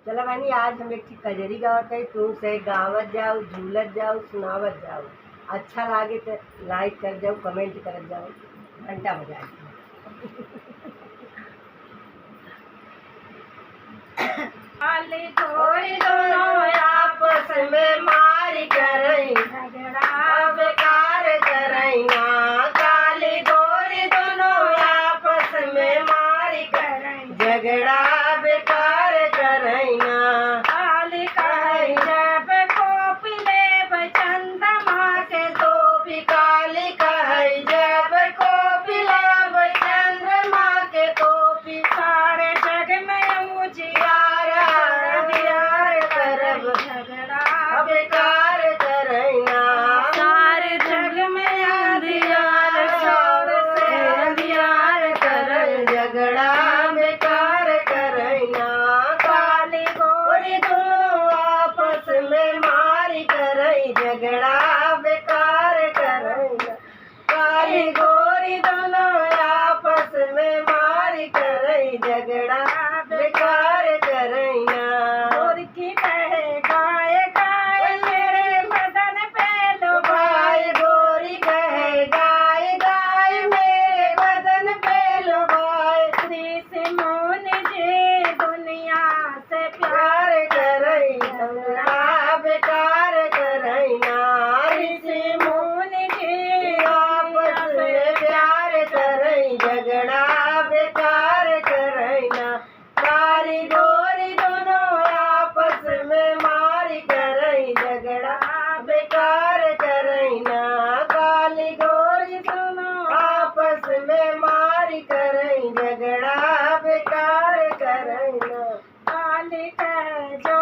चला बहनी आज हम एक कजरी गावत है, तू से गावत जाओ, झूलत जाओ, सुनावत जाओ। अच्छा लागे तो लाइक कर जाओ, कमेंट कर जाओ, घंटा बजा खाली थोड़ी दोनों आपस में मार करई झगड़ा बेकार करैना, काली गोरी दोनों आपस में मार करई झगड़ा बेकार करैना। खाली कहीं जब कॉपी ले चंद्रमा के तो भी काली कहै जब को पिलाब चंद्रमा के तो भी सारे जग में उजियार यार करब झगड़ा बेकार करैना। सारे जग में अंधियार शोर से अंधियार करब झगड़ा बेकार करैना। काली गोरी दोनों आपस में मारी करई झगड़ा बेकार करैना। काली गोरी दोनों आपस में मारी करई झगड़ा बेकार करैना। गोर की कहे गाय गाय मेरे बदन पे लो भाई गोरी कहे गाय गाय मेरे बदन पे लो भाई। ऋषि मुनि जी दुनिया से प्यार प्यार करई झगड़ा बेकार करैना। ऋषि मुनि जी आपस में प्यार करई झगड़ा बेकार करैना। काली गोरी दोनों आपस में मारी करई झगड़ा बेकार करैना। काली गोरी दोनों आपस में मारी करई झगड़ा बेकार करैना। काली कह जो